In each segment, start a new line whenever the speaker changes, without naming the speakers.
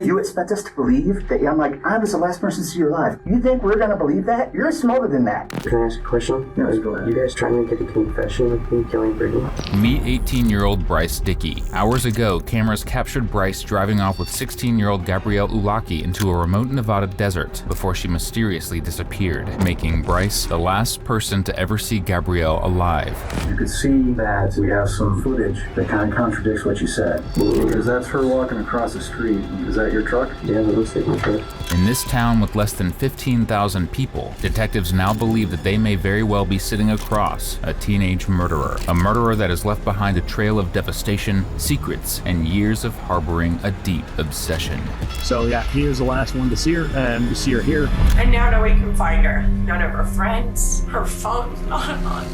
You expect us to believe that I'm like, I was the last person to see you alive. You think we're going to believe that? You're smarter than that.
Can I ask a question?
Yes, go ahead.
You guys trying to get a confession with me killing Brittany?
Meet 18-year-old Bryce Dickey. Hours ago, cameras captured Bryce driving off with 16-year-old Gabrielle Ulaki into a remote Nevada desert before she mysteriously disappeared, making Bryce the last person to ever see Gabrielle alive.
You could see that we have some footage that kind of contradicts what you said. Because that's her walking across the street. Is that your truck?
Yeah, that looks like my truck.
In this town with less than 15,000 people, detectives now believe that they may very well be sitting across a teenage murderer. A murderer that has left behind a trail of devastation, secrets, and years of harboring a deep obsession.
So yeah, he was the last one to see her, and we see her here.
And now nobody can find her. None of her friends. Her phone's not on.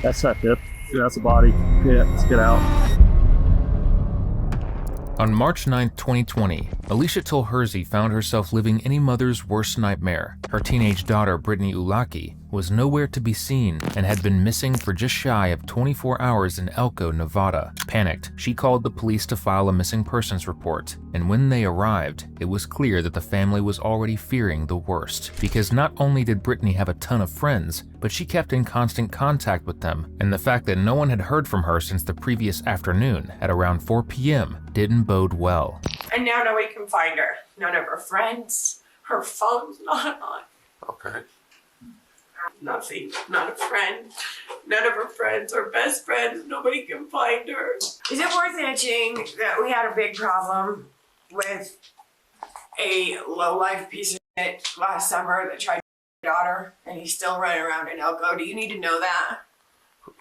That's that dip. Yeah, that's a body. Yeah, let's get out.
On March 9, 2020, Alicia Tulherzy found herself living any mother's worst nightmare. Her teenage daughter, Brittany Ulaki, was nowhere to be seen and had been missing for just shy of 24 hours in Elko, Nevada. Panicked, she called the police to file a missing persons report, and when they arrived, it was clear that the family was already fearing the worst, because not only did Brittany have a ton of friends, but she kept in constant contact with them, and the fact that no one had heard from her since the previous afternoon at around 4 p.m. didn't bode well.
And now nobody can find her. None of her friends. Her phone's not on.
Okay.
Nothing. Not a friend. None of her friends. Her best friends. Nobody can find her. Is it worth mentioning that we had a big problem with a low-life piece of shit last summer that tried to kill my daughter, and he's still running around in Elko? Do you need to know that?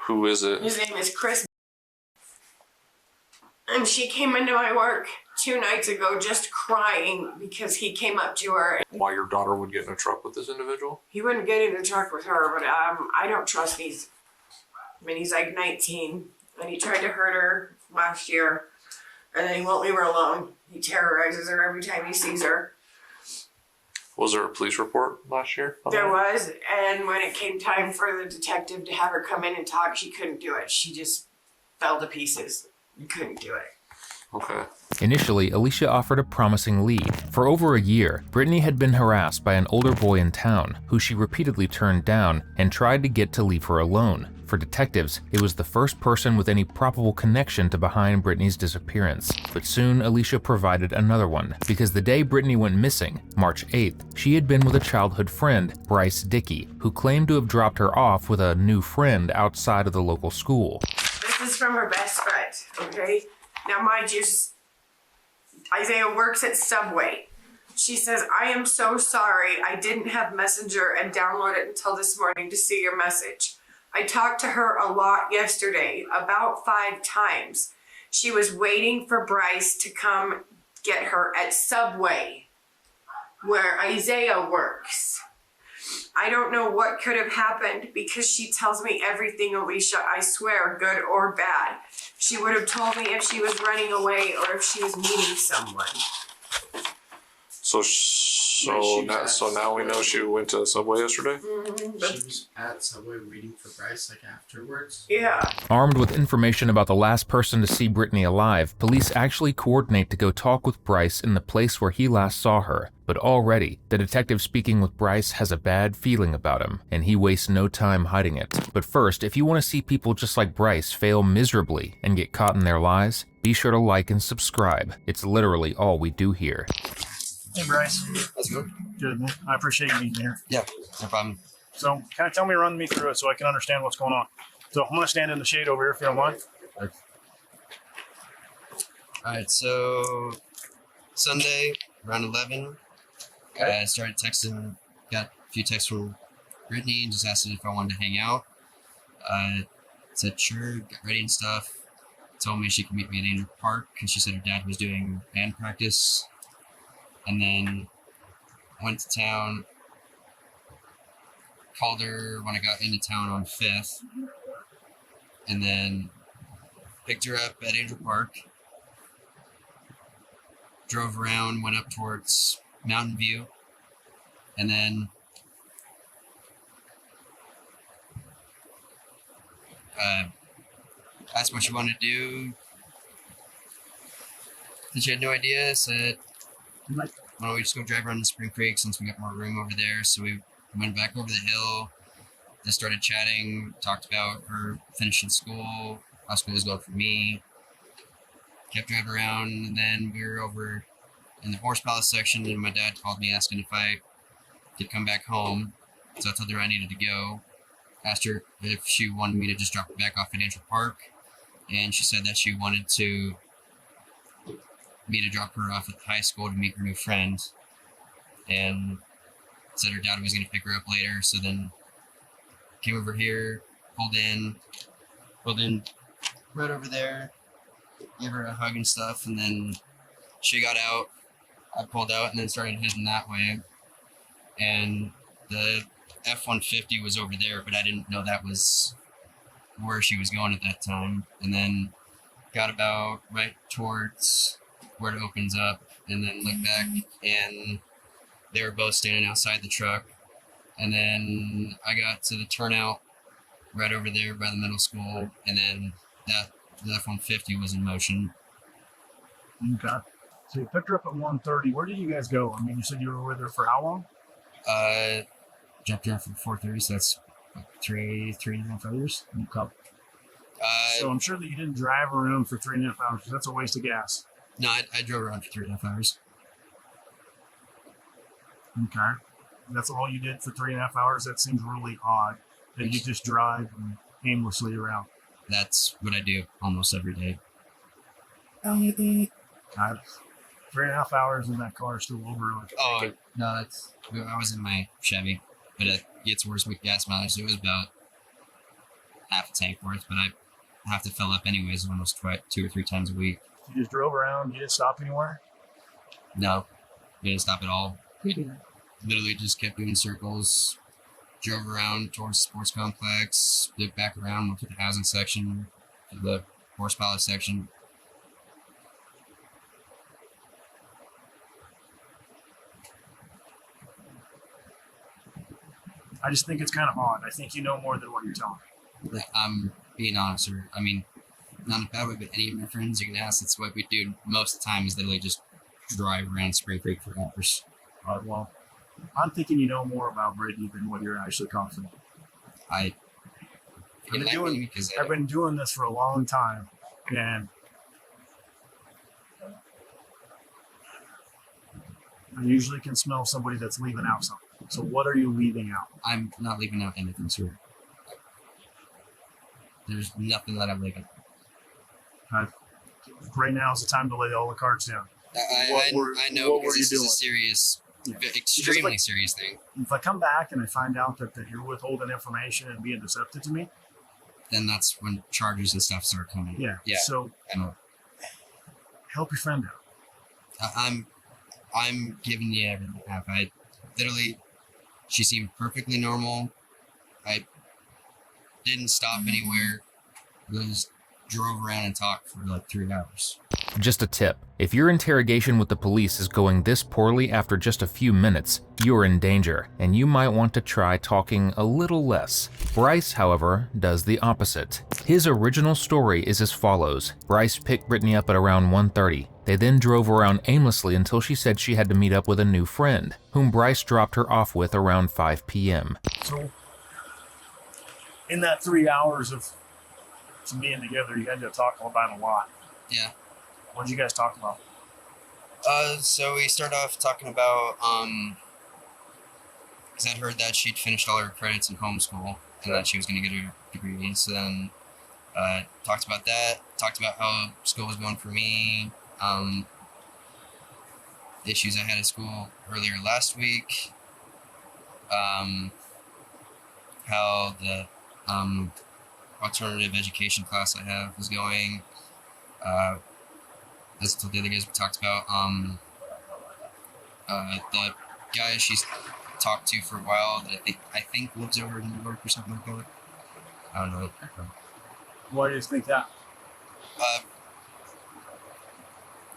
Who is it?
His name is Chris. And she came into my work 2 nights ago just crying because he came up to her.
Why your daughter would get in a truck with this individual?
He wouldn't get in the truck with her, but I don't trust these. I mean, he's like 19, and he tried to hurt her last year, and then he won't leave her alone. He terrorizes her every time he sees her.
Was there a police report last year?
There was, and when it came time for the detective to have her come in and talk, she couldn't do it. She just fell to pieces. You couldn't do it.
Okay.
Initially, Alicia offered a promising lead. For over a year, Brittany had been harassed by an older boy in town, who she repeatedly turned down and tried to get to leave her alone. For detectives, it was the first person with any probable connection to behind Brittany's disappearance. But soon, Alicia provided another one, because the day Brittany went missing, March 8th, she had been with a childhood friend, Bryce Dickey, who claimed to have dropped her off with a new friend outside of the local school.
This is from her best friend, okay? Now, mind you, Isaiah works at Subway. She says, I am so sorry I didn't have Messenger and download it until this morning to see your message. I talked to her a lot yesterday, about 5 times. She was waiting for Bryce to come get her at Subway, where Isaiah works. I don't know what could have happened because she tells me everything, Alicia, I swear, good or bad. She would have told me if she was running away or if she was meeting someone.
So now we know she went to Subway yesterday?
Mm-hmm.
She was at Subway waiting for Bryce, like, afterwards?
Yeah.
Armed with information about the last person to see Brittany alive, police actually coordinate to go talk with Bryce in the place where he last saw her. But already, the detective speaking with Bryce has a bad feeling about him, and he wastes no time hiding it. But first, if you want to see people just like Bryce fail miserably and get caught in their lies, be sure to like and subscribe. It's literally all we do here.
Hey, Bryce.
How's it going?
Good, man. I appreciate you being here.
Yeah, no problem.
So, kind of run me through it so I can understand what's going on. So, I'm going to stand in the shade over here if you don't mind.
Okay. All right, so Sunday, around 11, I started texting, got a few texts from Brittany and just asked if I wanted to hang out. Said sure, got ready and stuff. Told me she could meet me at Angel Park because she said her dad was doing band practice. And then went to town, called her when I got into town on 5th, and then picked her up at Angel Park, drove around, went up towards Mountain View, and then asked what she wanted to do. She had no idea, said why don't we just go drive around to Spring Creek since we got more room over there? So we went back over the hill, just started chatting, talked about her finishing school, how school was going for me. Kept driving around, and then we were over in the horse palace section, and my dad called me asking if I could come back home. So I told her I needed to go. Asked her if she wanted me to just drop her back off at Angel Park, and she said that she wanted me to drop her off at the high school to meet her new friend, and said her dad was going to pick her up later. So then came over here, pulled in right over there, gave her a hug and stuff, and then she got out. I pulled out and then started heading that way, and the F-150 was over there, but I didn't know that was where she was going at that time. And then got about right towards where it opens up, and then looked back, and they were both standing outside the truck. And then I got to the turnout right over there by the middle school, and then the F-150 was in motion.
Okay. So you picked her up at 1:30. Where did you guys go? I mean, you said you were with her for how long?
Dropped her off at 4:30, so that's three and a half hours.
Okay. So I'm sure that you didn't drive around for 3.5 hours. That's a waste of gas.
No, I drove around for 3.5 hours.
Okay. That's all you did for 3.5 hours? That seems really odd that you just drive aimlessly around.
That's what I do almost every day.
God, 3.5 hours in that car is still over.
Oh, no, I was in my Chevy, but it gets worse with gas mileage. It was about half a tank worth, but I have to fill up anyways almost 2 or 3 times a week.
You just drove around, you didn't stop anywhere?
No, didn't stop at all. Literally just kept doing circles, drove around towards the sports complex, looked back around, went to the housing section, to the horse palace section.
I just think it's kind of odd. I think you know more than what you're telling me.
I'm being honest, sir. I mean, not in a bad way, but any of my friends you can ask, that's what we do most of the time is literally just drive around Spring Creek for hours.
Well, I'm thinking you know more about Brittany than what you're actually confident.
I've
been doing this for a long time, and I usually can smell somebody that's leaving out something. So what are you leaving out?
I'm not leaving out anything, sir. There's nothing that I'm leaving.
Right now is the time to lay all the cards down.
I know because this is a serious, extremely serious thing.
If I come back and I find out that you're withholding information and being deceptive to me,
then that's when charges and stuff start coming.
Yeah. So
I know.
Help your friend out.
I'm giving you everything I have. I literally, she seemed perfectly normal. I didn't stop anywhere. Just drove around and talked for like 3 hours.
Just a tip, if your interrogation with the police is going this poorly after just a few minutes, you're in danger, and you might want to try talking a little less. Bryce, however, does the opposite. His original story is as follows. Bryce picked Brittany up at around 1:30. They then drove around aimlessly until she said she had to meet up with a new friend, whom Bryce dropped her off with around 5 p.m.
So, in that 3 hours of being together, you guys have talked about a lot.
Yeah.
What did you guys talk about?
So we started off talking about, because I'd heard that she'd finished all her credits in homeschool and that she was going to get her degree. So then, talked about that, talked about how school was going for me, issues I had at school earlier last week, how the, alternative education class I have was going, as the other guys we talked about, the guy she's talked to for a while that I think lives over in New York or something like that. I don't know.
Why do you think that?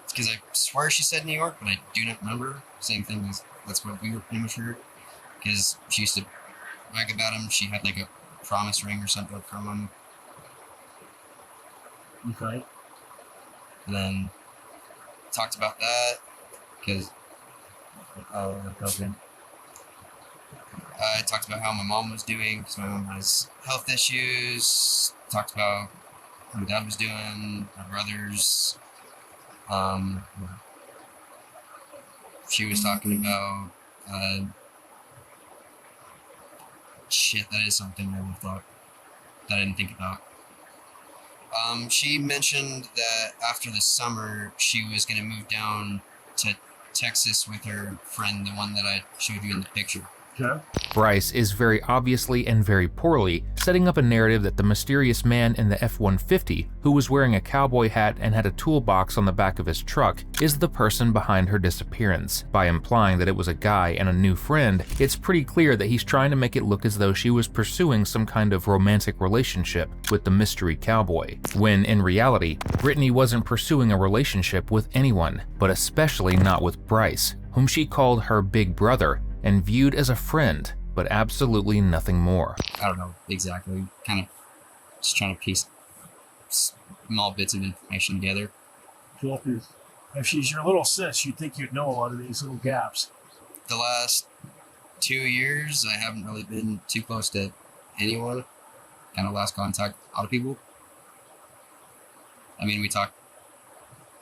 It's because I swear she said New York, but I do not remember. Same thing as that's what we were pretty much heard. Because she used to brag about him. She had like a promise ring or something from him.
Okay.
And then talked about that because
Okay.
I talked about how my mom was doing because my mom has health issues. Talked about how my dad was doing, my brothers. She was talking about shit. That is something I would have thought that I didn't think about. She mentioned that after the summer, she was going to move down to Texas with her friend, the one that I showed you in the picture.
Okay.
Bryce is very obviously and very poorly setting up a narrative that the mysterious man in the F-150, who was wearing a cowboy hat and had a toolbox on the back of his truck, is the person behind her disappearance. By implying that it was a guy and a new friend, it's pretty clear that he's trying to make it look as though she was pursuing some kind of romantic relationship with the mystery cowboy, when in reality, Brittany wasn't pursuing a relationship with anyone, but especially not with Bryce, whom she called her big brother and viewed as a friend, but absolutely nothing more.
I don't know exactly. Kind of just trying to piece small bits of information together.
Cool. If she's your little sis, you'd think you'd know a lot of these little gaps.
The last 2 years, I haven't really been too close to anyone. Kind of lost contact with a lot of people. I mean, we talk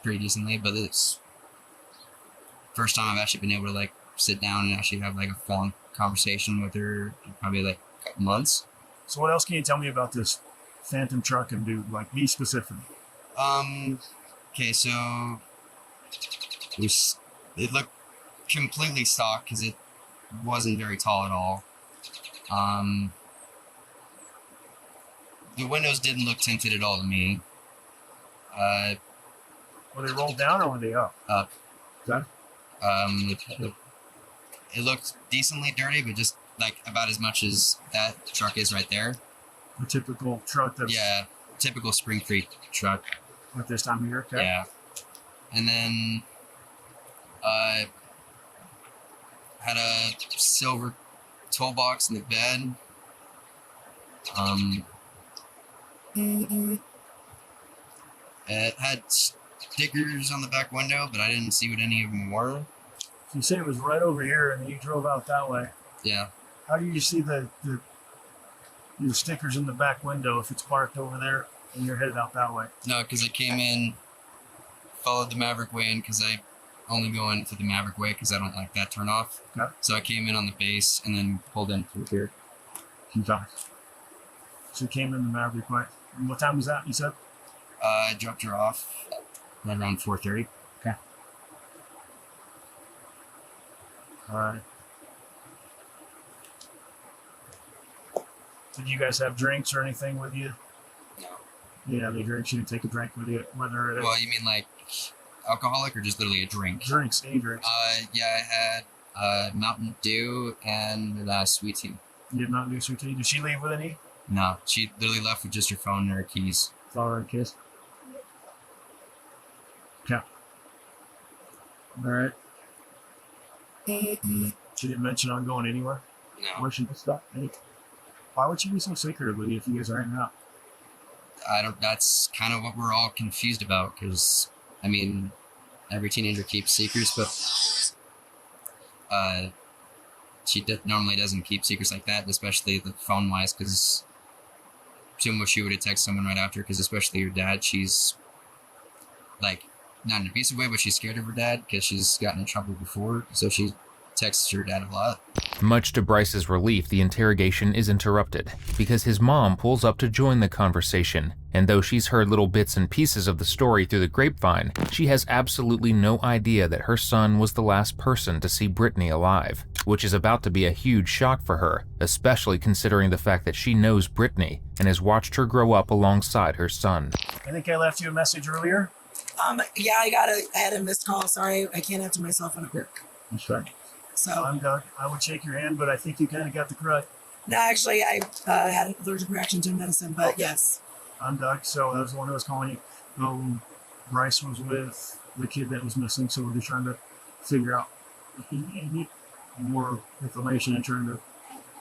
pretty decently, but it's first time I've actually been able to like sit down and actually have like a full conversation with her in probably like a couple months.
So what else can you tell me about this phantom truck and dude? Like, be specific.
Okay, so it looked completely stock because it wasn't very tall at all. The windows didn't look tinted at all to me.
Were they rolled down or were they up?
Up.
Okay.
It looked decently dirty, but just like about as much as that truck is right there.
A typical truck that's
Typical Spring Creek truck.
at this time of year. Okay.
Yeah. And then had a silver toolbox in the bed. It had stickers on the back window, but I didn't see what any of them were.
You said it was right over here, and you drove out that way.
Yeah.
How do you see the stickers in the back window if it's parked over there and you're headed out that way?
No, because I came in, followed the Maverick way in because I only go into the Maverick way because I don't like that turn off.
Okay.
So I came in on the base and then pulled in through here.
Okay. So you came in the Maverick way. And what time was that, you said?
I dropped her off right around 4:30.
Okay. All right. Did you guys have drinks or anything with you?
No.
Yeah, they drinks. You didn't take a drink with you, whether it
Well, you mean like alcoholic or just literally a drink?
drinks, any drinks.
Yeah, I had Mountain Dew and sweet tea.
You did not do sweet tea. Did she leave with any?
No, she literally left with just her phone and her keys.
Flower and kiss. Okay. All right. She didn't mention on going anywhere.
No.
Where she just stop? Hey. Why would she be so secretive with you if you guys are hanging out?
That's kind of what we're all confused about because, I mean, every teenager keeps secrets, but she normally doesn't keep secrets like that, especially the phone-wise, because assume she would have texted someone right after, because especially her dad, she's, like, not in an abusive way, but she's scared of her dad because she's gotten in trouble before, so she texts her dad a lot.
Much to Bryce's relief, the interrogation is interrupted because his mom pulls up to join the conversation, and though she's heard little bits and pieces of the story through the grapevine, she has absolutely no idea that her son was the last person to see Brittany alive, which is about to be a huge shock for her, especially considering the fact that she knows Brittany and has watched her grow up alongside her son.
I think I left you a message earlier.
Yeah, I had a missed call. Sorry, I can't answer my cell phone at work.
That's right.
So
I'm Doug. I would shake your hand, but I think you kind of got the crud.
no, actually, I had an allergic reaction to medicine, but
Okay.
yes.
I'm Doug, so that was the one who was calling you. Bryce was with the kid that was missing, so we're just trying to figure out more information and trying to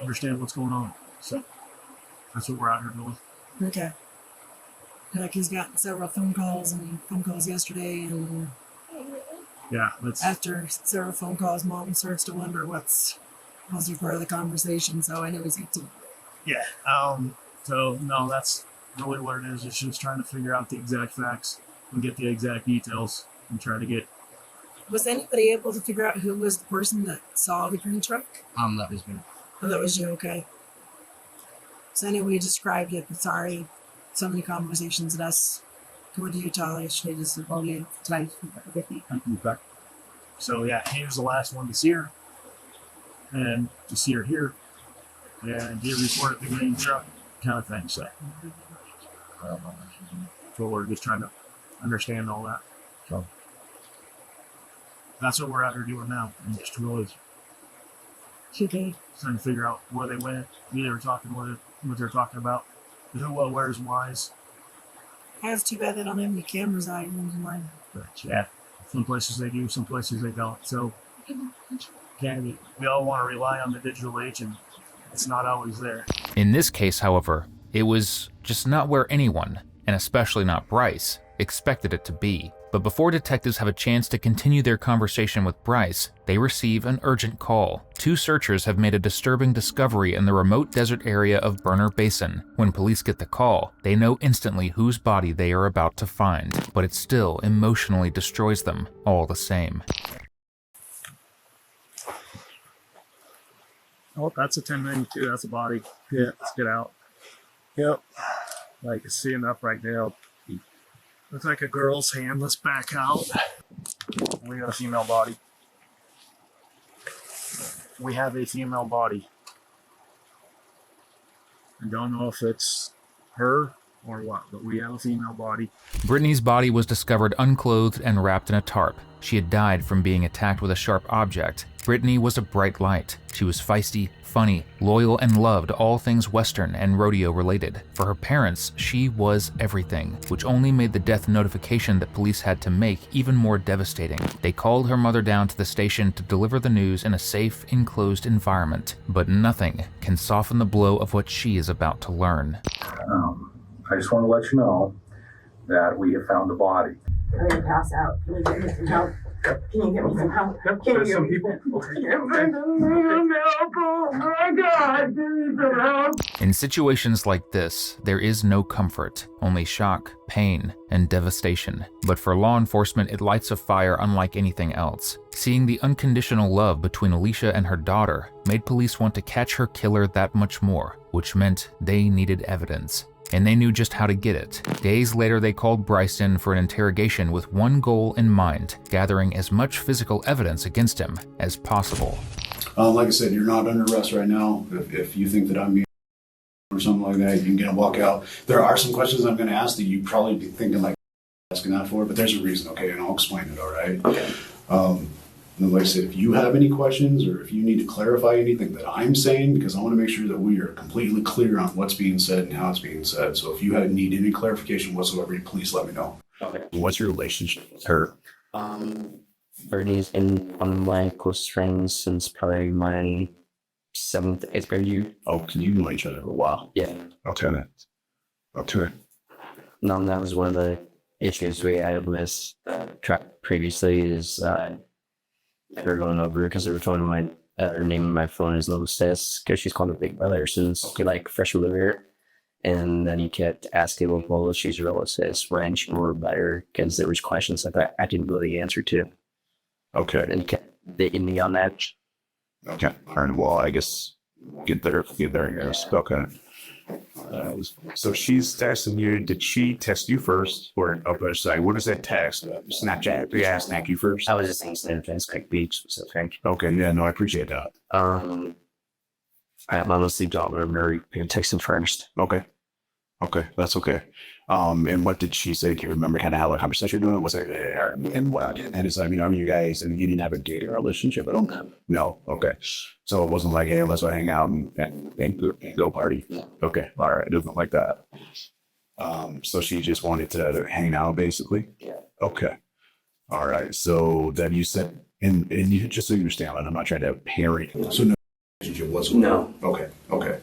understand what's going on. So that's what we're out here doing.
Okay. Like he's gotten several phone calls yesterday, and
Yeah, that's
After several phone calls, mom starts to wonder what's mostly part of the conversation. So I know he's 18.
yeah. So no, that's really what it is. It's just trying to figure out the exact facts and get the exact details and try to get.
Was anybody able to figure out who was the person that saw the green truck?
That was me.
Oh, that was you. Okay. So anyway, you described it. But sorry, so many conversations at us. What do you tell yesterday? Just only tonight.
So yeah, he was the last one to see her, and to see her here, and he reported the green truck kind of thing. So we're just trying to understand all that. So that's what we're out here doing now, and just really
Okay.
trying to figure out where they went, who they were talking with, what they're talking about, who, what, where's, why's.
It's too bad they don't have any cameras out in line.
But yeah, some places they do, some places they don't. So we all want to rely on the digital age, and it's not always there.
In this case, however, it was just not where anyone, and especially not Bryce, expected it to be. But before detectives have a chance to continue their conversation with Bryce, they receive an urgent call. 2 searchers have made a disturbing discovery in the remote desert area of Burner Basin. When police get the call, they know instantly whose body they are about to find, but it still emotionally destroys them all the same.
Oh, that's a 1092. That's a body. Yeah, let's get out. Yep. Like, seeing up right now. Looks like a girl's hand. Let's back out. We got a female body. We have a female body. I don't know if it's her or what, but we have a female body.
Brittany's body was discovered unclothed and wrapped in a tarp. She had died from being attacked with a sharp object. Brittany was a bright light. She was feisty, funny, loyal, and loved all things Western and rodeo related. For her parents, she was everything, which only made the death notification that police had to make even more devastating. They called her mother down to the station to deliver the news in a safe, enclosed environment. But nothing can soften the blow of what she is about to learn.
I just want to let you know that we have found the body.
I'm gonna pass out. Can you get me some help? Can you get me some help? Can you get me some help?
In situations like this, there is no comfort, only shock, pain, and devastation. But for law enforcement, it lights a fire unlike anything else. Seeing the unconditional love between Alicia and her daughter made police want to catch her killer that much more, which meant they needed evidence. And they knew just how to get it. Days later, they called Bryce in for an interrogation with one goal in mind, gathering as much physical evidence against him as possible.
Like I said, you're not under arrest right now. If you think that I'm being or something like that, you can get a walk out. There are some questions I'm going to ask that you probably be thinking like asking that for, but there's a reason, okay? And I'll explain it, all right? Okay. And like I said, if you have any questions or if you need to clarify anything that I'm saying, because I want to make sure that we are completely clear on what's being said and how it's being said. So if you need any clarification whatsoever, please let me know.
Okay. What's your relationship with her?
Bernie's been one of my close friends since probably my 7th, 8th grade year.
Oh, can you know each other for a while?
Yeah.
Okay. Okay.
No, that was one of the issues we had with track previously is her going over because they were telling my her name on my phone is Little Sis because she's called a big brother since we like fresh live here. And then he kept asking, well, she's your Little Sis, when she more better because there was questions that I didn't know the answer to.
Okay.
And he kept digging me on that.
Okay. All right. Well, I guess get there, I guess. Okay. So she's texting you. Did she text you first? Or sorry, what is that text? Snapchat. Yeah, snap you first.
I was just saying Snapchat, quick beach, so thank you.
Okay, yeah, no, I appreciate that.
I'm honestly don't remember texting first.
Okay, that's okay. And what did she say? Do you remember kind of how the conversation doing? Was it and what? And it's I mean, you guys and you didn't have a dating relationship at all? No. Okay. So it wasn't like, hey, let's go hang out and go party.
No.
Okay. All right. It wasn't like that. So she just wanted to hang out, basically.
Yeah.
Okay. All right. So then you said, and you just so you understand, I'm not trying to parry.
So no relationship whatsoever?
No.
Okay.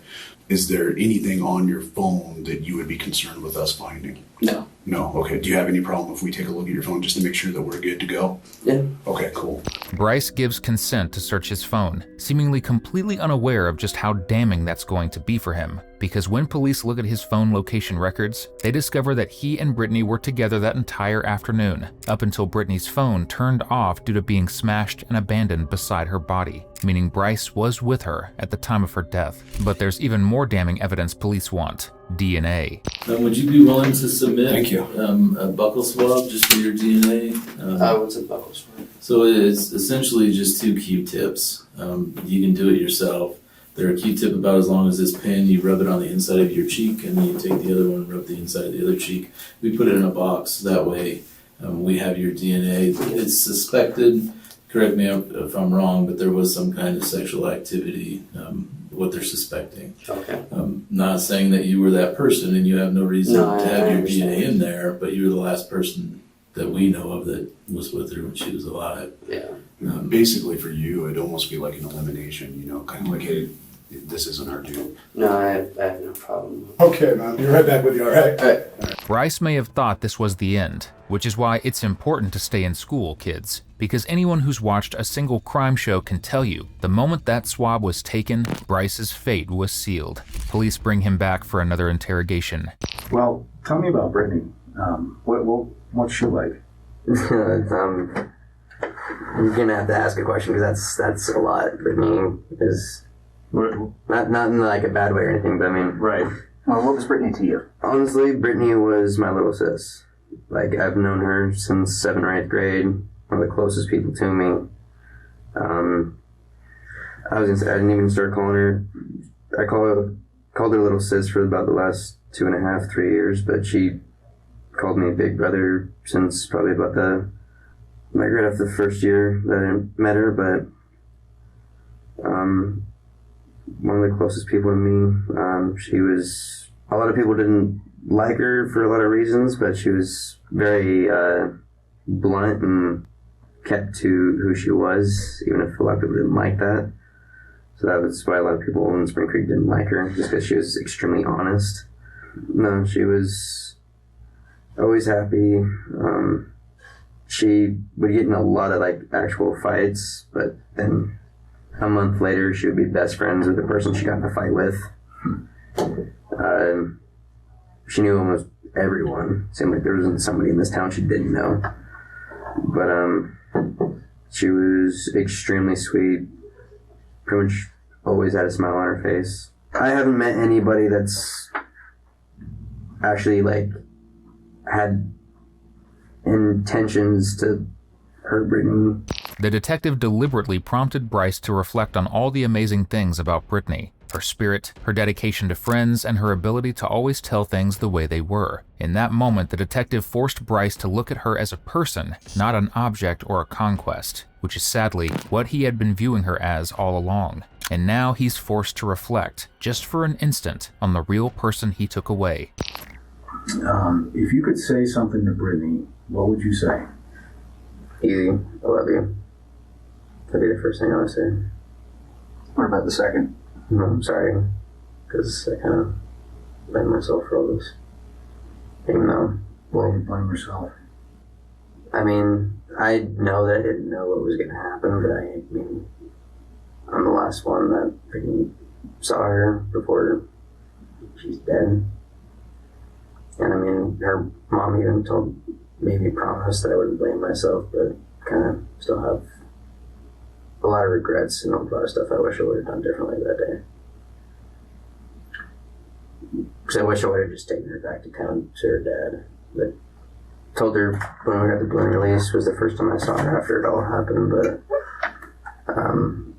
Is there anything on your phone that you would be concerned with us finding?
No.
No. Okay. Do you have any problem if we take a look at your phone just to make sure that we're good to go?
Yeah.
Okay, cool.
Bryce gives consent to search his phone, seemingly completely unaware of just how damning that's going to be for him. Because when police look at his phone location records, they discover that he and Brittany were together that entire afternoon, up until Brittany's phone turned off due to being smashed and abandoned beside her body, meaning Bryce was with her at the time of her death. But there's even more damning evidence police want: DNA.
Would you be willing to submit
Thank you.
a buccal swab just for your DNA?
What's a buckle swab?
So it's essentially just 2 Q-tips. You can do it yourself. They're a Q-tip about as long as this pin. You rub it on the inside of your cheek, and then you take the other one and rub the inside of the other cheek. We put it in a box. That way we have your DNA. It's suspected, correct me if I'm wrong, but there was some kind of sexual activity, what they're suspecting.
Okay.
Not saying that you were that person and you have no reason
No,
to have
I
your
understand.
DNA in there, but you were the last person that we know of that was with her when she was alive.
Yeah.
Basically, for you, it'd almost be like an elimination, you know, kind of like, hey, this isn't our dude.
No, I have no problem.
Okay, man. Be right back with you, all right?
All right.
Bryce may have thought this was the end, which is why it's important to stay in school, kids. Because anyone who's watched a single crime show can tell you, the moment that swab was taken, Bryce's fate was sealed. Police bring him back for another interrogation.
Well, tell me about Brittany. What's she like?
I'm gonna have to ask a question because that's a lot. Brittany is not in like a bad way or anything, but I mean,
Right. What was Brittany to you?
honestly, Brittany was my little sis. Like, I've known her since 7th or 8th grade. One of the closest people to me. I didn't even start calling her. I called her little sis for about the last 2.5, 3 years, but she called me big brother since probably about right after the first year that I met her, but one of the closest people to me. She was, a lot of people didn't like her for a lot of reasons, but she was very blunt and kept to who she was, even if a lot of people didn't like that. So that was why a lot of people in Spring Creek didn't like her, just because she was extremely honest. No, she was always happy. She would get in a lot of like actual fights, but then a month later she would be best friends with the person she got in a fight with. She knew almost everyone. Seemed like there wasn't somebody in this town she didn't know. But she was extremely sweet. Pretty much always had a smile on her face. I haven't met anybody that's actually like had intentions to hurt Brittany.
The detective deliberately prompted Bryce to reflect on all the amazing things about Brittany. Her spirit, her dedication to friends, and her ability to always tell things the way they were. In that moment, the detective forced Bryce to look at her as a person, not an object or a conquest, which is sadly what he had been viewing her as all along. And now he's forced to reflect, just for an instant, on the real person he took away.
If you could say something to Brittany, what would you say?
Easy, I love you. That'd be the first thing I would say.
What about the second?
No, I'm sorry, because I kind of blame myself for all this. Even though,
Why do you blame yourself?
I mean, I know that I didn't know what was going to happen, but I mean, I'm the last one that freaking saw her before she's dead. And I mean, her mom even made me promise that I wouldn't blame myself, but kind of still have a lot of regrets and a lot of stuff I wish I would have done differently that day. Because I wish I would have just taken her back to town to her dad. But told her when we got the balloon release was the first time I saw her after it all happened. But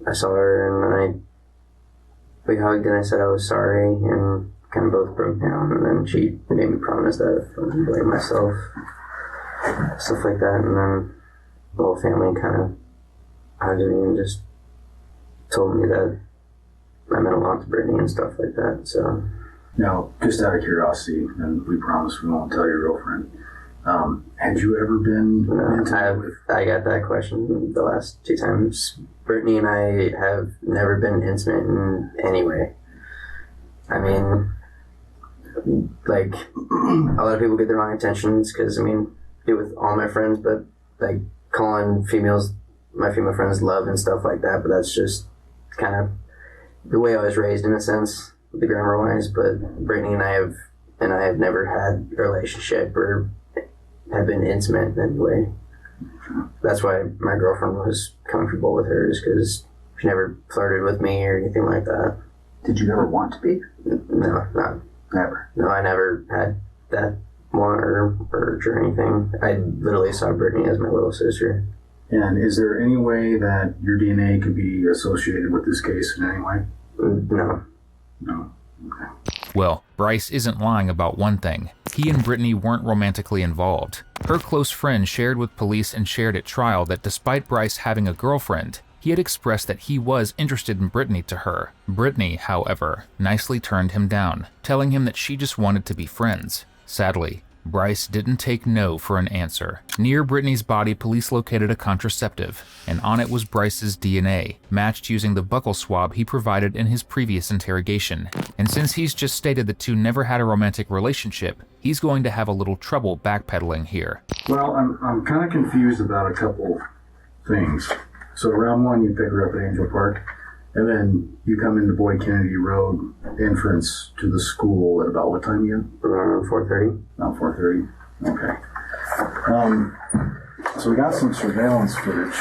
I saw her and we hugged and I said I was sorry and kind of both broke down. And then she made me promise that I wouldn't blame myself, stuff like that. And then the whole family kind of hugged me and just told me that I meant a lot to Brittany and stuff like that. So
Now, just out of curiosity, and we promise we won't tell your girlfriend, had you ever been intimate with...
I got that question the last 2 times. Brittany and I have never been intimate in any way. I mean, like, a lot of people get the wrong intentions because, I mean, do it with all my friends, but, like, calling my female friends love and stuff like that, but that's just kind of the way I was raised in a sense, the grammar wise. But Brittany and I have never had a relationship or have been intimate in any way. That's why my girlfriend was comfortable with her, is because she never flirted with me or anything like that.
Did you ever want to be?
No, not
Never.
No, I never had that want or urge or anything. I literally saw Brittany as my little sister.
And is there any way that your DNA could be associated with this case in any way?
No.
No. Okay.
Well, Bryce isn't lying about one thing. He and Brittany weren't romantically involved. Her close friend shared with police and shared at trial that despite Bryce having a girlfriend, he had expressed that he was interested in Brittany to her. Brittany, however, nicely turned him down, telling him that she just wanted to be friends. Sadly, Bryce didn't take no for an answer. Near Brittany's body, police located a contraceptive, and on it was Bryce's DNA, matched using the buccal swab he provided in his previous interrogation. And since he's just stated the two never had a romantic relationship, he's going to have a little trouble backpedaling here.
Well, I'm kind of confused about a couple things. So round one, you pick her up at Angel Park, and then you come into Boyd Kennedy Road entrance to the school at about what time again?
Around 4:30.
About 4:30. Okay. So we got some surveillance footage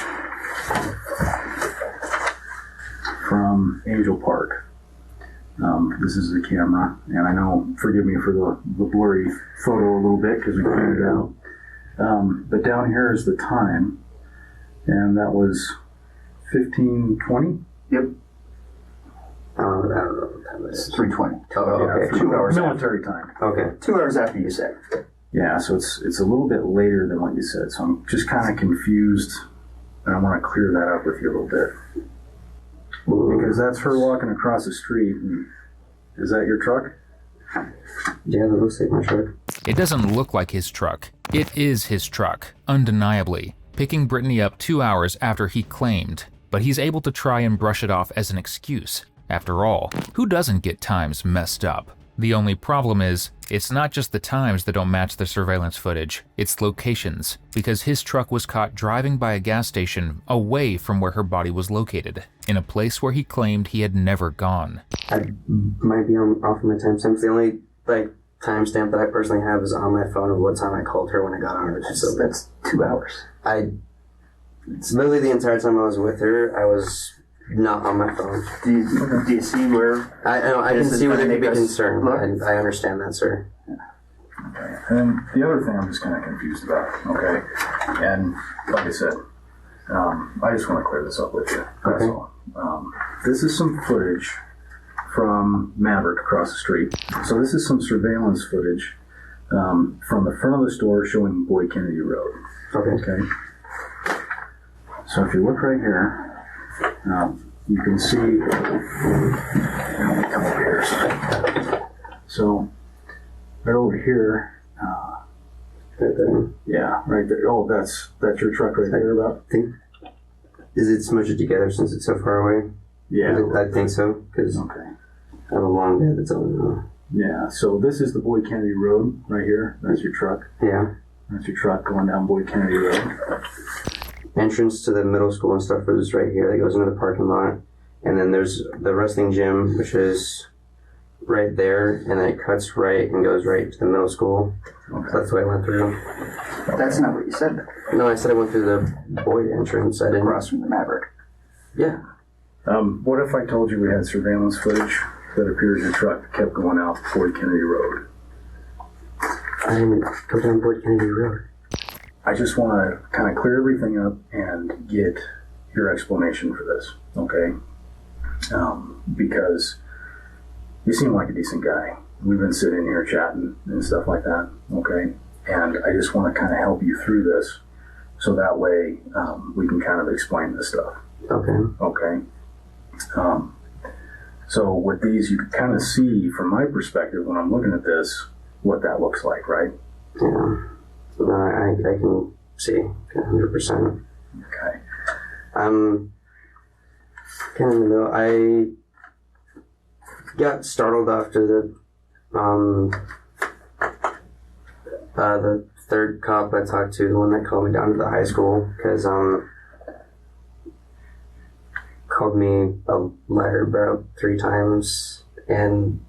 from Angel Park. This is the camera, and I know, forgive me for the blurry photo a little bit because we printed it out. But down here is the time, and that was 15:20.
Yep. I don't know what time it is.
3:20.
Oh, okay.
2 hours military time.
Okay.
2 hours after you said. Yeah, so it's a little bit later than what you said, so I'm just kind of confused, and I want to clear that up with you a little bit. Because that's her walking across the street. And is that your truck?
Yeah, that looks like my truck.
It doesn't look like his truck. It is his truck, undeniably, picking Brittany up 2 hours after he claimed, but he's able to try and brush it off as an excuse. After all, who doesn't get times messed up? The only problem is, it's not just the times that don't match the surveillance footage, it's locations, because his truck was caught driving by a gas station away from where her body was located, in a place where he claimed he had never gone.
I might be off of my timestamps. The only timestamp that I personally have is on my phone of what time I called her when I got on it. So
That's 2 hours.
It's literally the entire time I was with her, I was not on my phone.
Do you see where?
I can see where they may be concerned. I understand that, sir.
Okay. And the other thing I'm just kind of confused about, okay? And like I said, I just want to clear this up with you. That's all. This is some footage from Maverick across the street. So this is some surveillance footage from the front of the store showing Boyd Kennedy Road. Okay. So if you look right here, you can see. Let me come over here. So right over here.
Right there.
Yeah, right there. Oh, that's your truck right there. About.
Is it smudged together since it's so far away?
Yeah,
I think so. Because I have a long day that's on.
Yeah. So this is the Boyd Kennedy Road right here. That's your truck.
Yeah.
That's your truck going down Boyd Kennedy Road.
Entrance to the middle school and stuff is right here that goes into the parking lot. And then there's the wrestling gym, which is right there, and then it cuts right and goes right to the middle school. Okay. So that's what I went through.
That's not what you said.
No, I said I went through the Boyd entrance. I didn't.
Across from the Maverick.
Yeah.
What if I told you we had surveillance footage that appears your truck kept going out Boyd Kennedy Road?
I didn't go down Boyd Kennedy Road.
I just want to kind of clear everything up and get your explanation for this, okay? Because you seem like a decent guy. We've been sitting here chatting and stuff like that, okay? And I just want to kind of help you through this so that way we can kind of explain this stuff. Okay. So with these, you can kind of see from my perspective when I'm looking at this what that looks like, right?
Yeah. No, I can see 100%.
Okay.
Kind of in the middle. I got startled after
The third cop I talked to, the one that called me down to the high school, because called me a liar about 3 times and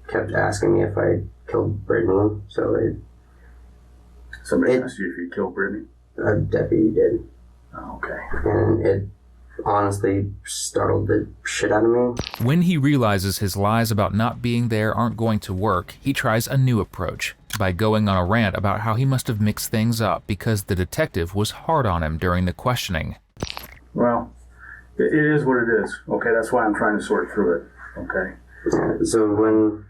kept asking me if I killed Brittany.
Somebody asked you if you killed Brittany?
A deputy did.
Oh, okay.
And it honestly startled the shit out of me.
When he realizes his lies about not being there aren't going to work, he tries a new approach by going on a rant about how he must have mixed things up because the detective was hard on him during the questioning.
Well, it is what it is. Okay, that's why I'm trying to sort through it. Okay.
So when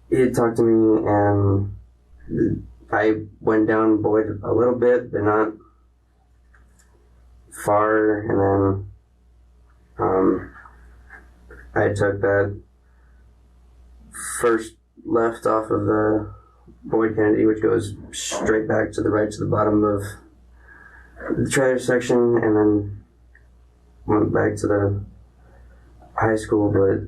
he talked to me and I went down Boyd a little bit, but not far, and then I took that first left off of the Boyd Kennedy, which goes straight back to the right to the bottom of the trailer section, and then went back to the high school, but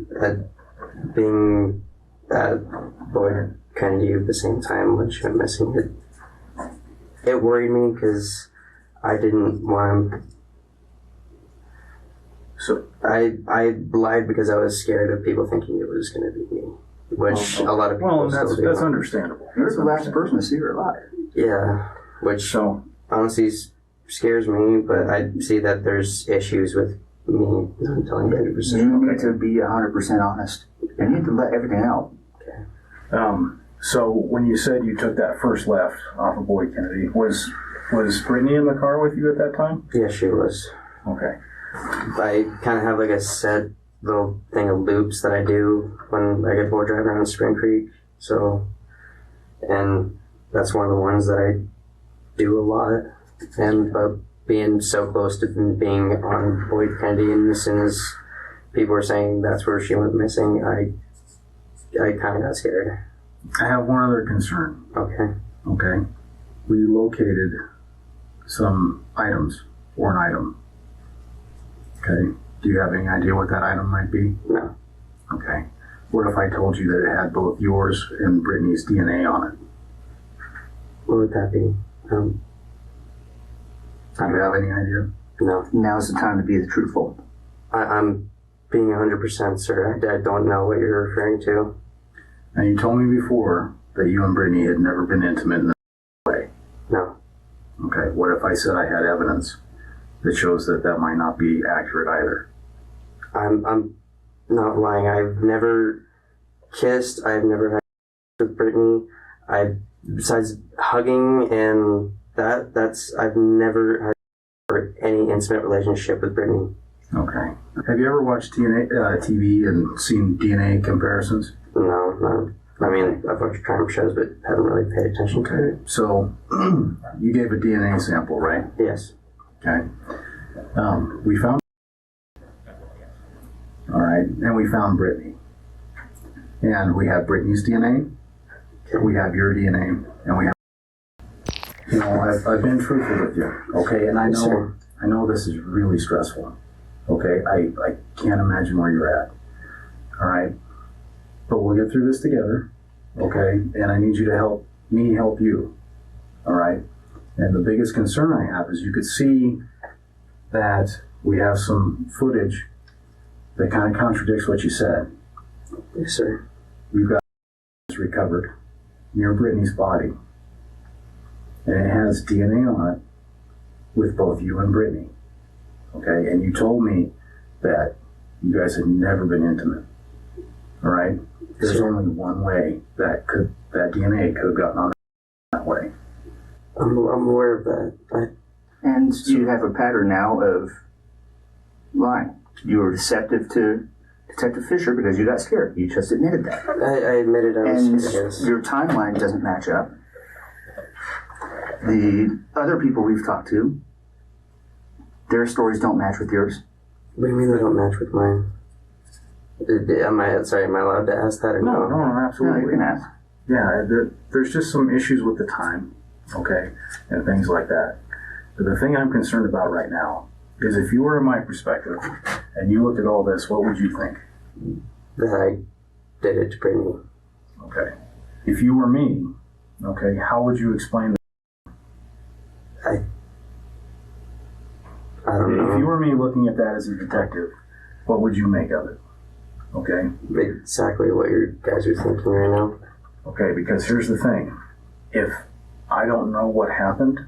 being at Boyd Kennedy at the same time when she went missing, it worried me because I didn't want him.
So
I lied because I was scared of people thinking it was going to be me, which a lot of people.
Well, that's understandable.
You're the last person to see her alive.
Yeah, which honestly scares me, but I see that there's issues with me not telling 100%.
You need to be 100% honest. You need to let everything out.
Okay.
So when you said you took that first left off of Boyd Kennedy, was Brittany in the car with you at that time?
Yeah, she was.
Okay.
I kind of have like a set little thing of loops that I do when I get bored driving around Spring Creek. So, and that's one of the ones that I do a lot. And but being so close to being on Boyd Kennedy, and as soon as people were saying that's where she went missing, I kind of got scared.
I have one other concern.
Okay.
We located some items, or an item. Okay. Do you have any idea what that item might be?
No.
Okay. What if I told you that it had both yours and Brittany's DNA on it?
What would that be?
Do you have any idea?
No.
Now's the time to be truthful.
I'm being 100%, sir. I don't know what you're referring to.
Now, you told me before that you and Brittany had never been intimate in this way.
No.
Okay. What if I said I had evidence that shows that that might not be accurate either?
I'm not lying. I've never kissed. I've never had sex with Brittany. Besides hugging and I've never had any intimate relationship with Brittany.
Okay. Have you ever watched TV and seen DNA comparisons?
No. I mean, I've watched crime shows, but haven't really paid attention to it.
So, you gave a DNA sample, right?
Yes.
Okay. We found. All right, and we found Brittany. And we have Brittany's DNA. We have your DNA, and we have. You know, I've been truthful with you, okay? And I know this is really stressful, okay? I can't imagine where you're at, all right? But we'll get through this together, okay? And I need you to help me help you, all right? And the biggest concern I have is you could see that we have some footage that kind of contradicts what you said.
Yes, sir.
We've got recovered near Brittany's body. And it has DNA on it with both you and Brittany. Okay? And you told me that you guys had never been intimate. All right? There's only one way that DNA could have gotten on that way.
I'm aware of that.
And you have a pattern now of lying. You were deceptive to Detective Fisher because you got scared. You just admitted that.
I admitted I was scared.
And your timeline doesn't match up. The other people we've talked to, their stories don't match with yours.
What do you mean they don't match with mine? Am I allowed to ask that or no?
No, absolutely.
No, you can ask.
Yeah, there's just some issues with the time, okay, and things like that. But the thing I'm concerned about right now is if you were in my perspective and you looked at all this, what would you think?
That I did it to Brittany.
Okay. If you were me, okay, how would you explain
I don't know.
If you were me looking at that as a detective, what would you make of it? Okay?
Exactly what you guys are thinking right now.
Okay, because here's the thing. If I don't know what happened,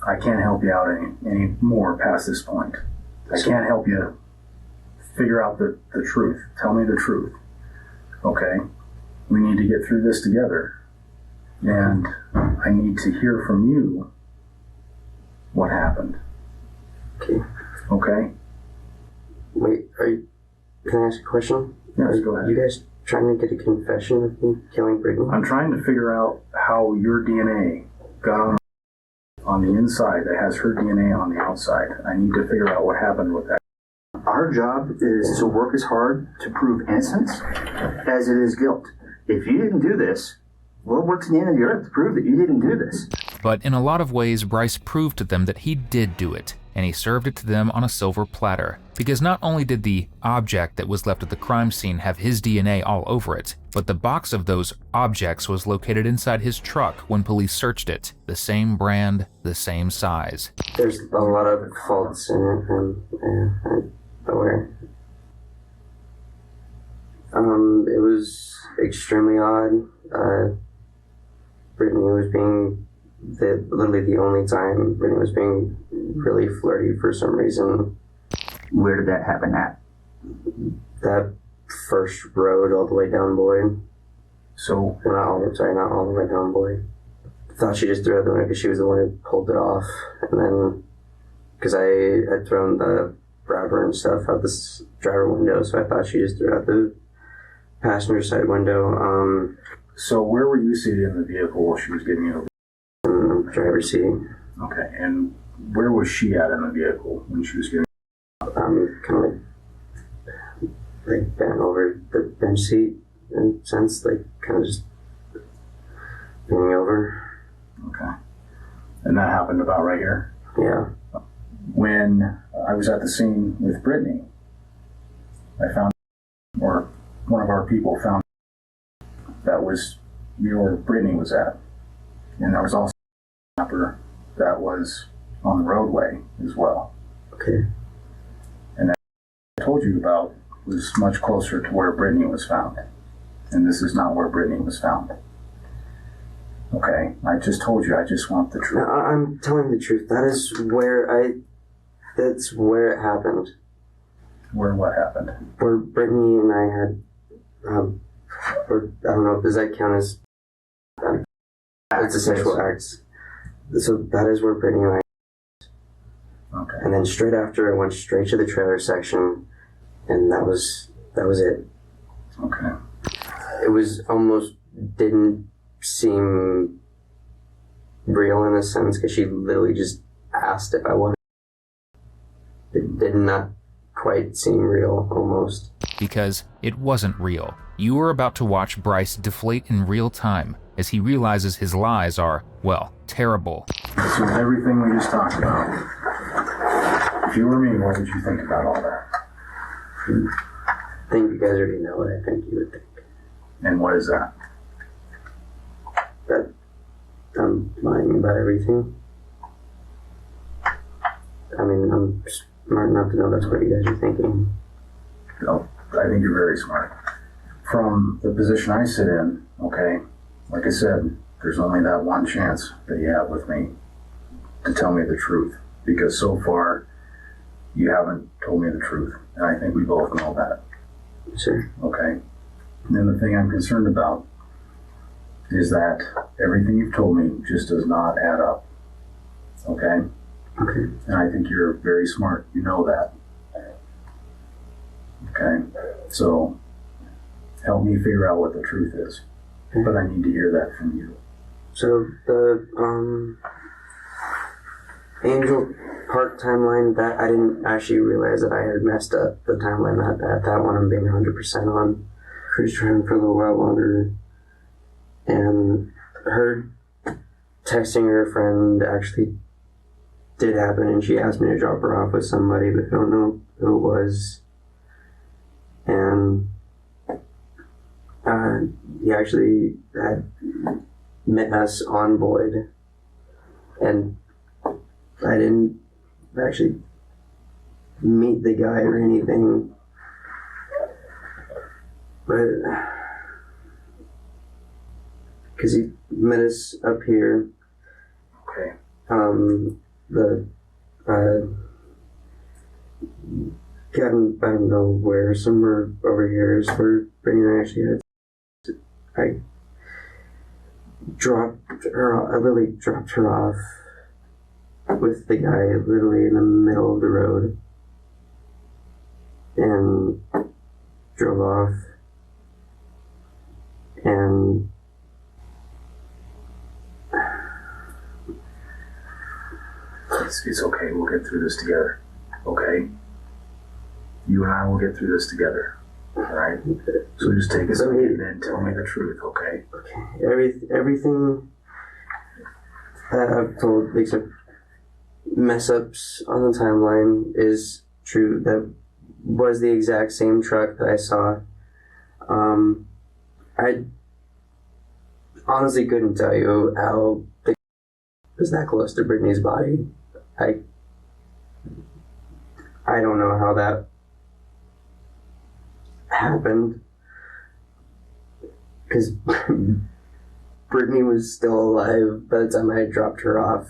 I can't help you out any more past this point. I can't help you figure out the truth. Tell me the truth. Okay? We need to get through this together. And I need to hear from you what happened.
Okay.
Okay?
Wait, can I ask a question?
Yes, go ahead.
You guys trying to get a confession of me killing Brittany?
I'm trying to figure out how your DNA got on the inside that has her DNA on the outside. I need to figure out what happened with that.
Our job is to work as hard to prove innocence as it is guilt. If you didn't do this, we'll work to the end of the earth to prove that you didn't do this.
But in a lot of ways, Bryce proved to them that he did do it, and he served it to them on a silver platter. Because not only did the object that was left at the crime scene have his DNA all over it, but the box of those objects was located inside his truck when police searched it. The same brand, the same size.
There's a lot of faults in it, I'm aware. It was extremely odd. Brittany was being literally the only time Brittany was being really flirty for some reason.
Where did that happen at?
That first road all the way down Boyd.
So,
not all the way down Boyd. Thought she just threw it out the window because she was the one who pulled it off. And then, because I had thrown the wrapper and stuff out this driver window, so I thought she just threw it out the passenger side window.
So where were you seated in the vehicle while she was getting you?
In the driver's seat.
Okay, and where was she at in the vehicle when she was getting?
Kind of like bent over the bench seat in a sense, like kind of just leaning over.
Okay. And that happened about right here?
Yeah.
When I was at the scene with Brittany, I found, or one of our people found, that was where Brittany was at. And there was also a snapper that was on the roadway as well.
Okay.
And that I told you about was much closer to where Brittany was found. And this is not where Brittany was found. Okay, I just told you, I just want the truth.
No, I'm telling the truth. That's where it happened.
Where what happened?
Where Brittany and I had, or I don't know, does that count as, it's a sexual act. So that is where Brittany and I,
okay.
And then straight after, I went straight to the trailer section, and that was it.
Okay.
It was almost, didn't seem real in a sense, because she literally just asked if I wanted. It did not quite seem real, almost.
Because it wasn't real. You are about to watch Bryce deflate in real time as he realizes his lies are, well, terrible.
So everything we just talked about, if you were me, what would you think about all that?
I think you guys already know what I think you would think.
And what is that?
That I'm lying about everything. I mean, I'm smart enough to know that's what you guys are thinking.
No, I think you're very smart. From the position I sit in, okay, like I said, there's only that one chance that you have with me to tell me the truth. Because so far, you haven't told me the truth. And I think we both know that.
Sure.
Okay. And then the thing I'm concerned about is that everything you've told me just does not add up. Okay?
Okay.
And I think you're very smart. You know that. Okay? So, help me figure out what the truth is.
Okay.
But I need to hear that from you.
So, the, Angel Park timeline, that I didn't actually realize that I had messed up the timeline. That one I'm being 100% on. Cruise trying for a little while longer. And her texting her friend actually did happen, and she asked me to drop her off with somebody, but I don't know who it was. And yeah, actually had met us on Boyd, and I didn't actually meet the guy or anything, but because he met us up here.
Okay.
I don't know where, somewhere over here is where Brittany and I actually had. I literally dropped her off with the guy literally in the middle of the road and drove off, and
it's okay. We'll get through this together. Okay? You and I will get through this together. Alright? So just take a second and then tell me the truth, okay?
Okay. Everything that I've told, except mess ups on the timeline, is true. That was the exact same truck that I saw. I honestly couldn't tell you how the was that close to Brittany's body. I don't know how that happened, because Brittany was still alive by the time I had dropped her off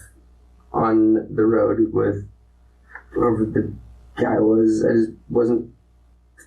on the road with whoever the guy was. I just wasn't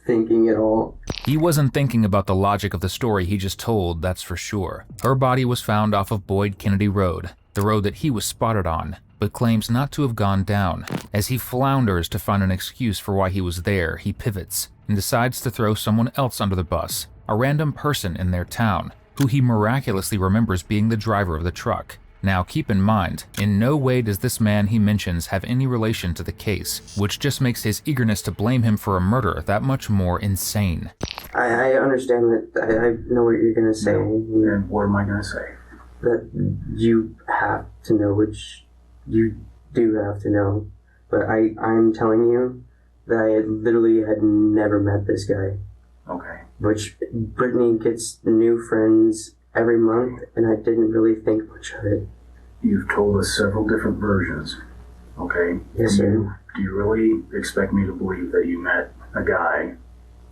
thinking at all.
He wasn't thinking about the logic of the story he just told, that's for sure. Her body was found off of Boyd Kennedy Road, the road that he was spotted on, but claims not to have gone down. As he flounders to find an excuse for why he was there, he pivots and decides to throw someone else under the bus, a random person in their town, who he miraculously remembers being the driver of the truck. Now keep in mind, in no way does this man he mentions have any relation to the case, which just makes his eagerness to blame him for a murder that much more insane.
I understand that. I know what you're going to say.
And what am I going to say?
That you have to know, which you do have to know. But I'm telling you that I literally had never met this guy.
Okay.
Which Brittany gets new friends every month, and I didn't really think much of it.
You've told us several different versions, okay?
Yes, sir.
Do you really expect me to believe that you met a guy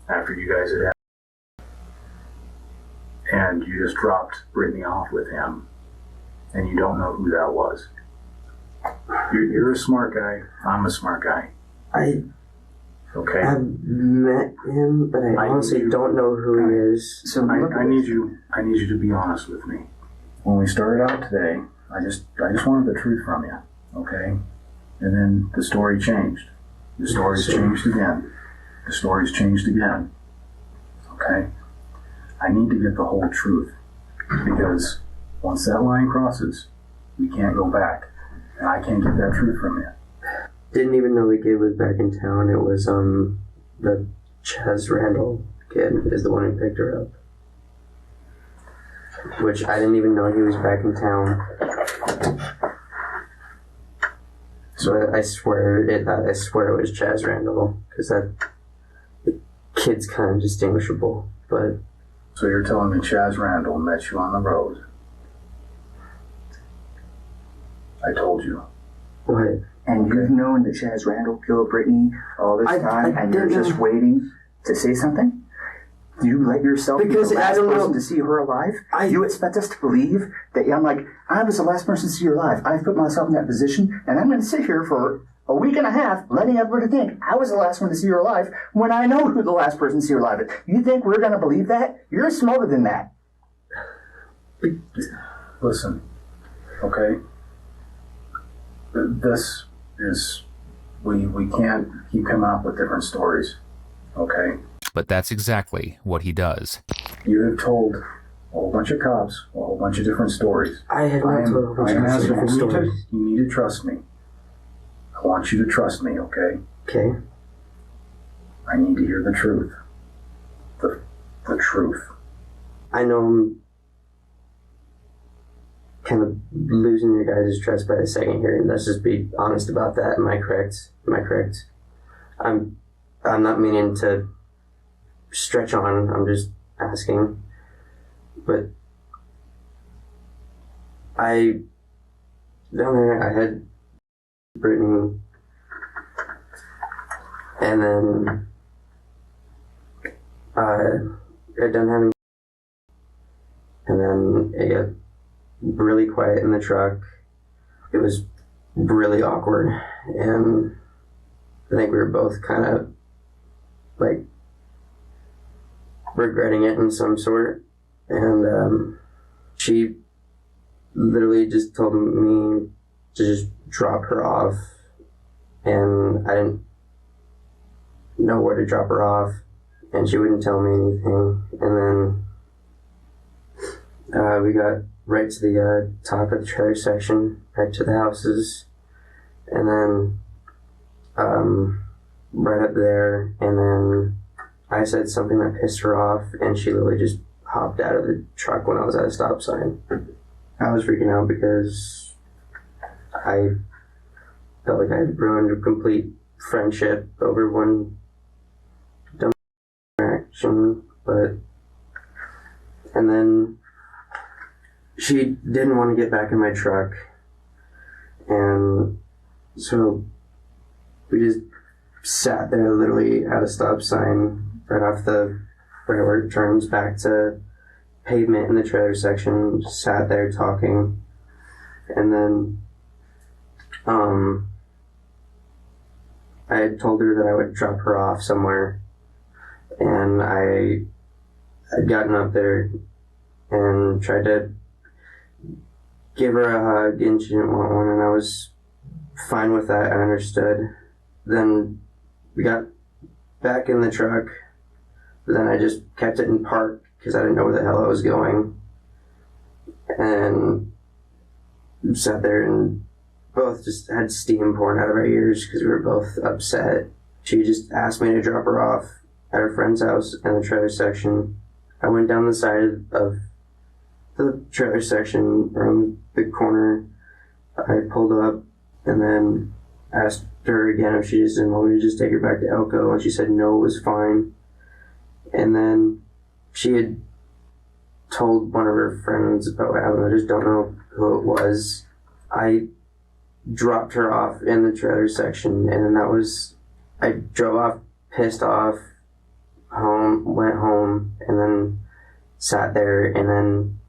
after you guys had and you just dropped Brittany off with him, and you don't know who that was? You're a smart guy. I'm a smart guy. Okay.
I've met him, but I honestly don't know who he is.
So I need you to be honest with me. When we started out today, I just wanted the truth from you, okay? And then the story changed. The story's changed again. The story's changed again. Okay? I need to get the whole truth, because once that line crosses, we can't go back, and I can't get that truth from you.
Didn't even know the kid was back in town. It was the Chaz Randall kid is the one who picked her up. Which I didn't even know he was back in town. So I swear it was Chaz Randall, because that kid's kind of distinguishable. But
so you're telling me Chaz Randall met you on the road? I told you.
What?
And you've known that Chaz Randall killed Brittany all this time, and you're just waiting to say something? You let yourself be the last person to see her alive? You expect us to believe that I was the last person to see her alive. I've put myself in that position, and I'm going to sit here for a week and a half letting everybody think I was the last one to see her alive when I know who the last person to see her alive is. You think we're going to believe that? You're smarter than that.
Listen, okay? This is, we can't keep coming up with different stories, okay?
But that's exactly what he does.
You have told a whole bunch of cops a whole bunch of different stories.
I have not told a whole bunch of different stories.
You need to trust me. I want you to trust me, okay?
Okay.
I need to hear the truth. The truth.
I know I'm kind of losing your guys' trust by the second here, and let's just be honest about that. Am I correct? I'm not meaning to stretch on. I'm just asking. But down there, I had Brittany, and then I got done having, and then it got really quiet in the truck. It was really awkward, and I think we were both kind of like regretting it in some sort. And she literally just told me to just drop her off, and I didn't know where to drop her off, and she wouldn't tell me anything. And then we got right to the top of the trailer section, right to the houses, and then right up there, and then I said something that pissed her off, and she literally just hopped out of the truck when I was at a stop sign. I was freaking out because I felt like I had ruined a complete friendship over one dumb interaction, and then she didn't want to get back in my truck, and so we just sat there literally at a stop sign right where it turns back to pavement in the trailer section, just sat there talking. And then I had told her that I would drop her off somewhere, and I had gotten up there and tried to give her a hug, and she didn't want one, and I was fine with that. I understood. Then we got back in the truck, but then I just kept it in park because I didn't know where the hell I was going, and sat there and both just had steam pouring out of our ears because we were both upset. She just asked me to drop her off at her friend's house in the trailer section. I went down the side of the trailer section around the corner. I pulled up and then asked her again if she just didn't want me to just take her back to Elko, and she said no, it was fine. And then she had told one of her friends about what happened. I just don't know who it was. I dropped her off in the trailer section, and then I drove off pissed off home, went home, and then sat there. And then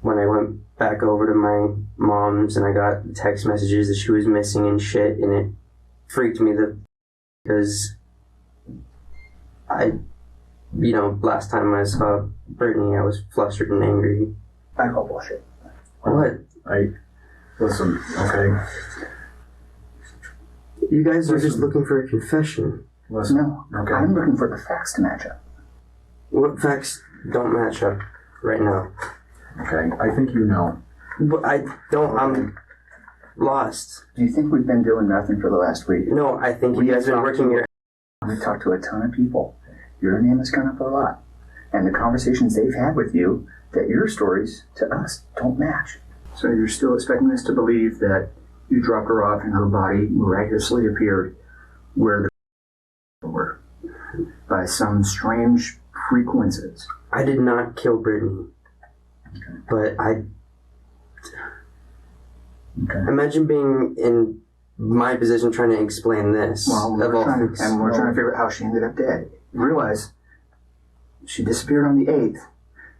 when I went back over to my mom's, and I got text messages that she was missing and shit, and it freaked me because last time I saw Brittany, I was flustered and angry.
I call bullshit.
What?
Listen, okay?
You guys are just looking for a confession.
Listen,
no,
okay.
I'm looking for the facts to match up.
What facts don't match up right now?
Okay, I think you know.
But I don't, I'm lost.
Do you think we've been doing nothing for the last week?
No, I think you guys have been working your...
We've talked to a ton of people. Your name has come up a lot. And the conversations they've had with you, that your stories to us don't match. So you're still expecting us to believe that you dropped her off and her body miraculously appeared where the were by some strange frequencies.
I did not kill Brittany.
Okay.
But imagine being in my position trying to explain this.
Well, we're trying to figure out how she ended up dead. Realize she disappeared on the 8th.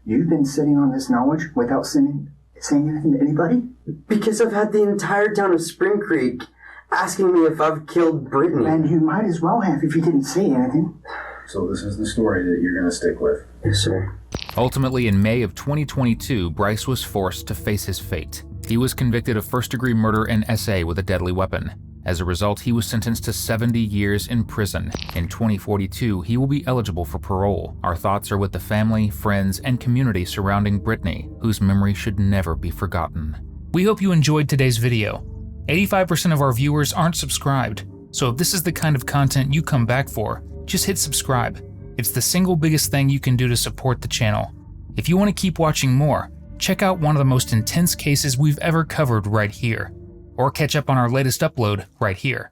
You've been sitting on this knowledge without saying anything to anybody?
Because I've had the entire town of Spring Creek asking me if I've killed Brittany.
And you might as well have if you didn't say anything.
So this is the story that you're going to stick with?
Yes, sir.
Ultimately, in May of 2022, Bryce was forced to face his fate. He was convicted of first-degree murder and SA with a deadly weapon. As a result, he was sentenced to 70 years in prison. In 2042, he will be eligible for parole. Our thoughts are with the family, friends, and community surrounding Brittany, whose memory should never be forgotten. We hope you enjoyed today's video. 85% of our viewers aren't subscribed, so if this is the kind of content you come back for, just hit subscribe. It's the single biggest thing you can do to support the channel. If you want to keep watching more, check out one of the most intense cases we've ever covered right here, or catch up on our latest upload right here.